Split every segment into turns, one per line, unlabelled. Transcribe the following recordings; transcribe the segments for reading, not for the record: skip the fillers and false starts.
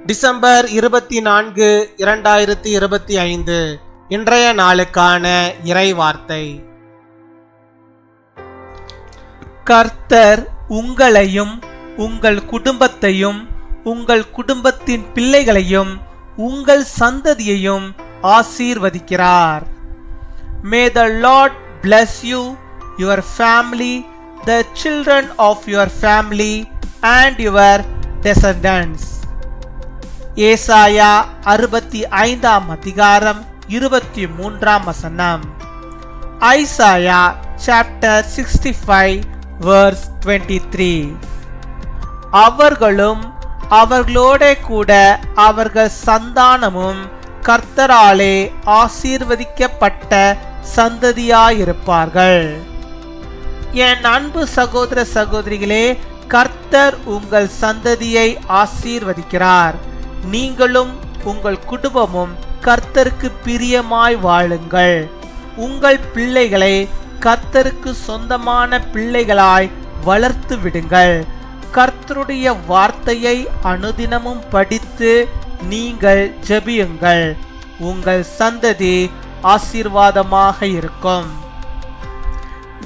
December 24, 2025 இன்றைய நாளுக்கான இறை வார்த்தை.
கர்த்தர் உங்களையும் உங்கள் குடும்பத்தையும் உங்கள் குடும்பத்தின் பிள்ளைகளையும் உங்கள் சந்ததியையும் ஆசீர்வதிக்கிறார். May the Lord bless you, your family, the children of your family and your descendants. ஏசாயா 65 அதிகாரம் 23 வசனம். Isaiah chapter 65 verse 23. அவர்களும் அவர்களோட கூட அவர்கள் சந்தானமும் கர்த்தராலே ஆசீர்வதிக்கப்பட்ட சந்ததியாயிருப்பார்கள். என் அன்பு சகோதர சகோதரிகளே, கர்த்தர் உங்கள் சந்ததியை ஆசீர்வதிக்கிறார். நீங்களும் உங்கள் குடும்பமும் கர்த்தருக்கு பிரியமாய் வாழுங்கள். உங்கள் பிள்ளைகளை கர்த்தருக்கு சொந்தமான பிள்ளைகளாய் வளர்த்து விடுங்கள். கர்த்தருடைய வார்த்தையை அனுதினமும் படித்து நீங்கள் ஜெபியுங்கள். உங்கள் சந்ததி ஆசீர்வாதமாக இருக்கும்.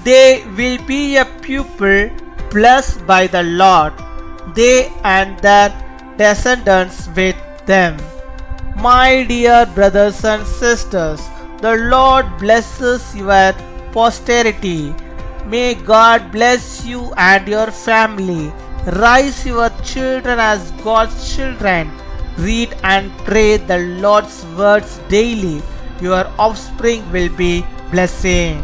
They will be a people blessed by the Lord, they and their descendants with them. My dear brothers and sisters, the Lord blesses your posterity. May God bless you and your family. Raise your children as God's children. Read and pray the Lord's words daily. Your offspring will be blessing.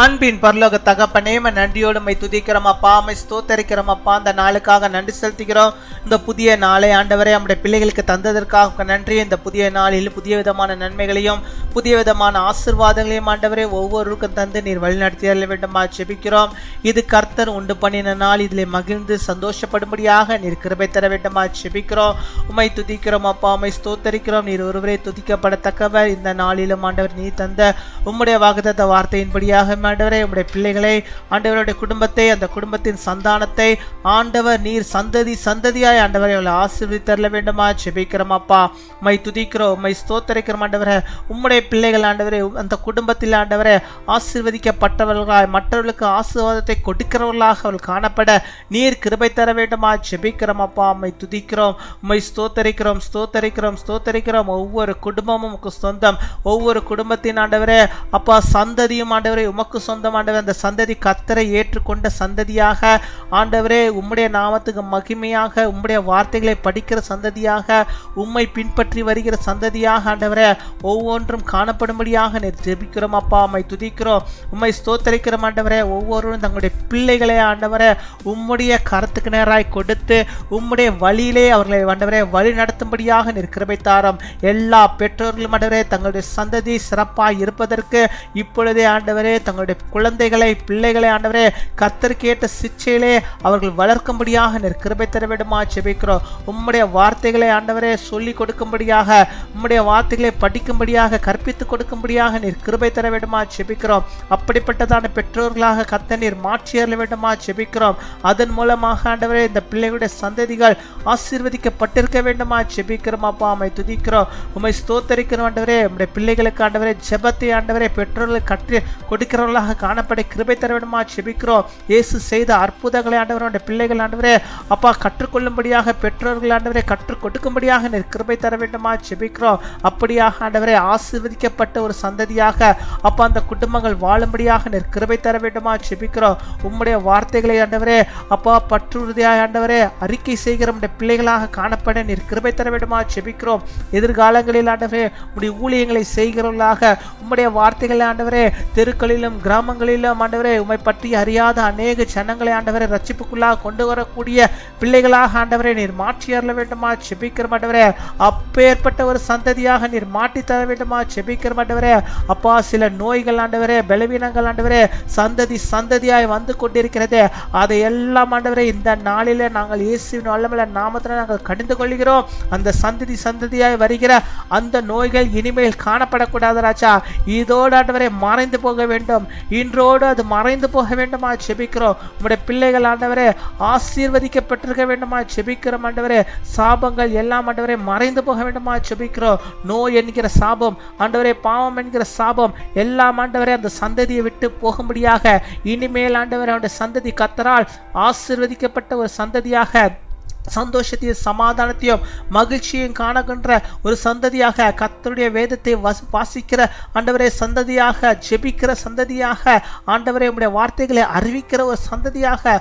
அன்பின் பரலோக தகப்பனே, நன்றியோடு my துதிக்கிறோம் அப்பா, my ஸ்தோத்தரிக்கிறோம் அப்பா. அந்த நாளுக்காக நன்றி செலுத்துகிறோம். இந்த புதிய நாளை ஆண்டவரே நம்முடைய பிள்ளைகளுக்கு தந்ததற்காக நன்றி. இந்த புதிய நாளில் புதிய விதமான நன்மைகளையும் புதிய விதமான ஆசீர்வாதங்களையும் ஆண்டவரே ஒவ்வொருவருக்கும் தந்து நீர் வழிநடத்தி தர வேண்டுமா ஜெபிக்கிறோம். இது கர்த்தர் உண்டு பண்ணின நாள், இதில் மகிழ்ந்து சந்தோஷப்படும்படியாக நீர் கிருபை தர வேண்டுமா ஜெபிக்கிறோம். உம்மை துதிக்கிறோம் அப்பா, உம்மை ஸ்தோத்தரிக்கிறோம். நீர் ஒருவரே துதிக்கப்படத்தக்கவர். இந்த நாளிலும் ஆண்டவர் நீ தந்த உம்முடைய வாக்குத்தத்த வார்த்தையின்படியாக ஆண்டவரே உம்முடைய பிள்ளைகளை, ஆண்டவருடைய குடும்பத்தை, அந்த குடும்பத்தின் சந்தானத்தை ஆண்டவர் நீர் சந்ததி சந்ததியாய் ஆண்டவரை அவளை ஆசீர்வதித்தரல வேண்டுமா ஜெபிக்கிறோம் அப்பா. உம்மை துதிக்கிறோம், உம்மை ஸ்தோத்தரிக்கிறோம் ஆண்டவரே. உம்முடைய பிள்ளைகள் ஆண்டவரே அந்த குடும்பத்தில் ஆண்டவரே ஆசீர்வதிக்கப்பட்டவர்களாய் மற்றவர்களுக்கு ஆசீர்வாதத்தை கொடுக்கிறவர்களாக அவள் காணப்பட நீர் கிருபை தர வேண்டுமா ஜெபிக்கிறோம் அப்பா. உம்மை துதிக்கிறோம், உம்மை ஸ்தோத்தரிக்கிறோம், ஸ்தோத்தரிக்கிறோம், ஸ்தோத்தரிக்கிறோம். ஒவ்வொரு குடும்பமும் சொந்தம், ஒவ்வொரு குடும்பத்தின் ஆண்டவரே அப்பா சந்ததியும் ஆண்டவரே உமக்கு சொந்தம் ஆண்டவர். அந்த சந்ததி கர்த்தரை ஏற்றுக்கொண்ட சந்ததியாக ஆண்டவரே உம்முடைய நாமத்துக்கு மகிமையாக உம்முடைய வார்த்தைகளை படிக்கிற சந்ததியாக உம்மை பின்பற்றி வருகிற சந்ததியாக ஆண்டவரே ஒவ்வொன்றும் காணப்படும்படியாக நீர் ஜெபிக்கிறோம் அப்பா. உம்மை துதிக்கிறோம், உம்மை ஸ்தோத்தரிக்கிறோம் ஆண்டவரே. ஒவ்வொருவரும் தங்களுடைய பிள்ளைகளை ஆண்டவரே உம்முடைய கரத்துக்கு நேராய் கொடுத்து உம்முடைய வழியிலே அவர்களை ஆண்டவரே வழி நடத்தும்படியாக நீர் கிருபை தாரும். எல்லா பெற்றோர்களும் ஆண்டவரே தங்களுடைய சந்ததி சிறப்பாய் இருப்பதற்கு இப்பொழுதே ஆண்டவரே தங்களுடைய குழந்தைகளை பிள்ளைகளை ஆண்டவரே கர்த்தருக்கு ஏற்ற சிச்சையிலே அவர்கள் வளர்க்கும்படியாக நீர் கிருபை தர வேண்டுமா ஜெபிக்கிறோம். உம்முடைய வார்த்தைகளை ஆண்டவரே சொல்லி கொடுக்கும்படியாக, உம்முடைய வார்த்தைகளை படிக்கும்படியாக, கற்பித்து கொடுக்கும்படியாக நீர் கிருபை தர வேண்டுமா ஜெபிக்கிறோம். அப்படிப்பட்டதான பெற்றோர்களாக கர்த்தர் நீர் மாற்றியறல வேண்டுமா ஜெபிக்கிறோம். அதன் மூலமாக ஆண்டவரே இந்த பிள்ளைகளுடைய சந்ததிகள் ஆசீர்வதிக்கப்பட்டிருக்க வேண்டுமா ஜெபிக்கிறோம் அப்பா. உம்மை துதிக்கிறோம், உம்மை ஸ்தோத்தரிக்கிறோம் ஆண்டவரே. உம்முடைய பிள்ளைகளுக்கு ஆண்டவரே ஜெபத்தை ஆண்டவரே பெற்றோர்கள் கற்று கொடுக்கிறவர்களாக காணப்பட கிருபை தர வேண்டுமா ஜெபிக்கிறோம். இயேசு செய்த அற்புதங்களை ஆண்டவருடைய பிள்ளைகள் ஆண்டவரே அப்பா கற்றுக்கொள்ளும்படியாக பெற்றோர்கள் ஆண்டவரே கற்றுக் கொடுக்கும்படியாக நீர் கிருபை தர வேண்டுமா ஜெபிக்கிறோம். அப்படியாக ஆண்டவரே ஆசீர்வதிக்கப்பட்ட ஒரு சந்ததியாக அப்பா அந்த குடும்பங்கள் வாழும்படியாக நீர் கிருபை தர வேண்டுமா ஜெபிக்கிறோம். உம்முடைய வார்த்தைகளை ஆண்டவரே அப்பா பற்றுறுதியாய் ஆண்டவரே அறிக்கை செய்கிற நம்முடைய பிள்ளைகளாக காணப்பட நீர் கிருபை தர வேண்டுமா ஜெபிக்கிறோம். எதிர்காலங்களில் ஆண்டவரே உம்முடைய ஊழியங்களை செய்கிறவர்களாக உம்முடைய வார்த்தைகளை ஆண்டவரே தெருக்களிலும் கிராமங்களிலும் ஆண்டவரே உம்மை பற்றி அறியாத அநேக ஜனங்களை ஆண்டவரை ரட்சிப்புக்குள்ளாக கொண்டு வரக்கூடிய பிள்ளைகளாக ஆண்டவரை நீர் மாற்றி அருள வேண்டுமா ஜெபிக்கிற ஆண்டவரே. அப்பேற்பட்ட ஒரு சந்ததியாக நீர் மாற்றி தர வேண்டுமா ஜெபிக்கிற ஆண்டவரே. அப்பா சில நோய்கள் ஆண்டவரே பலவீனங்கள் ஆண்டவரே சந்ததி சந்ததியாய் வந்து கொண்டிருக்கிறதே அதை எல்லாம் ஆண்டவரே இந்த நாளிலே நாங்கள் இயேசுவின் வல்லமையுள்ள நாமத்தில் நாங்கள் கடிந்து கொள்கிறோம். அந்த சந்ததி சந்ததியாய் வருகிற அந்த நோய்கள் இனிமேல் காணப்படக்கூடாது ராஜா. இதோடு ஆண்டவரே மறைந்து போக வேண்டும். ஜெபிக்கிறோம். இன்றோடு அது மறைந்து போக வேண்டுமா ஜெபிக்கிறோம். உம்முடைய பிள்ளைகள் ஆண்டவரே ஆசீர்வதிக்கப்பட்டிருக்க வேண்டுமா ஜெபிக்கிறோம். ஆண்டவரே சாபங்கள் எல்லாம் ஆண்டவரே மறைந்து போக வேண்டுமா ஜெபிக்கிறோம். நோய் என்கிற சாபம் ஆண்டவரே, பாவம் என்கிற சாபம் எல்லாம் ஆண்டவரே அந்த சந்ததியை விட்டு போகும்படியாக இனிமேல் ஆண்டவரே அவருடைய சந்ததி கர்த்தரால் ஆசீர்வதிக்கப்பட்ட ஒரு சந்ததியாக சந்தோஷத்தையும் சமாதானத்தையும் மகிழ்ச்சியும் காணுகின்ற ஒரு சந்ததியாக, கர்த்தருடைய வேதத்தை வாசிக்கிற ஆண்டவரே சந்ததியாக, ஜெபிக்கிற சந்ததியாக, ஆண்டவரே உம்முடைய வார்த்தைகளை அறிவிக்கிற ஒரு சந்ததியாக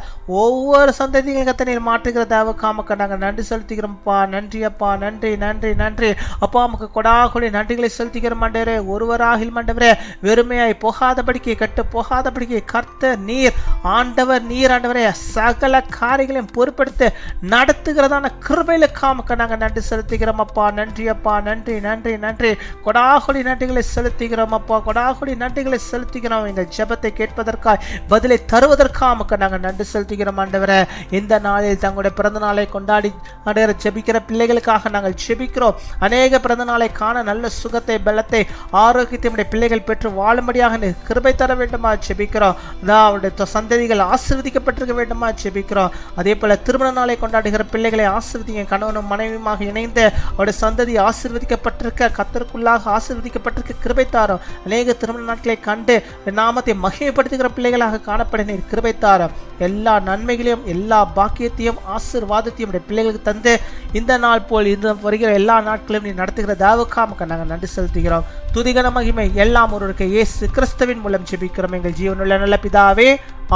ஒவ்வொரு சந்ததிகளும் கர்த்தர் மாற்றுகிற தேவக்காமக்க நாங்கள் நன்றி செலுத்துகிறோம்ப்பா. நன்றி அப்பா, நன்றி நன்றி நன்றி அப்பா. நமக்கு கொடாகுடி நன்றிகளை செலுத்துகிறோம் ஆண்டவரே. ஒருவராகில் ஆண்டவரே வெறுமையாய் போகாதபடிக்கு, கட்டு போகாதபடிக்கு கர்த்தர் நீர் ஆண்டவர், நீர் ஆண்டவரே சகல காரியங்களையும் பொறுப்படுத்த நடத்துகிறதான கிருபைகளுக்காக நாங்கள் நன்றி செலுத்துகிறோம் அப்பா. நன்றி அப்பா, நன்றி நன்றி நன்றி. கொடாகுடி நன்றிகளை செலுத்துகிறோம் அப்பா, கொடாகுடி நன்றிகளை செலுத்துகிறோம். எங்கள் ஜெபத்தை கேட்பதற்காக, பதிலை தருவதற்காக நாங்கள் நன்றி செலுத்துகிறோம் ஆண்டவரே. இந்த நாளில் தங்களுடைய பிறந்த நாளை கொண்டாடி ஆண்டவரே ஜெபிக்கிற பிள்ளைகளுக்காக நாங்கள் ஜெபிக்கிறோம். அநேக பிறந்த நாளை காண நல்ல சுகத்தை, பலத்தை, ஆரோக்கியத்தை நம்முடைய பிள்ளைகள் பெற்று வாழும்படியாக கிருபை தர வேண்டுமா ஜெபிக்கிறோம். அவருடைய சந்ததிகள் ஆசீர்வதிக்கப்பட்டிருக்க வேண்டுமா ஜெபிக்கிறோம். அதே போல திருமண நாளை கொண்டாடுகிற பிள்ளைகளை ஆசீர்வதிங்க. கணவனும் மனைவியுமாக இணைந்து அவருடைய சந்ததி ஆசீர்வதிக்கப்பட்டிருக்க, கர்த்தருக்குள்ளாக ஆசீர்வதிக்கப்பட்டிருக்க கிருபை தாரும். அநேக திருமண நாட்களை கண்டு நாமத்தை மகிமைப்படுத்துகிற பிள்ளைகளாக காணப்பட நீர் கிருபை தாரும். எல்லா நன்மைகளையும், எல்லா பாக்கியத்தையும், ஆசீர்வாதத்தையும் பிள்ளைகளுக்கு தந்து இந்த நாள் போல் இந்த வருகிற எல்லா நாட்களையும் நீ நடத்துகிற தேவக்காக நாங்கள் நன்றி செலுத்துகிறோம். துதிகன மகிமை எல்லாம் ஒருவருக்கு இயேசு கிறிஸ்துவின் மூலம் ஜெபிக்கிறோம் எங்கள் ஜீவனுள்ள நல்ல பிதாவே.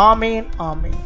ஆமேன் ஆமேன்.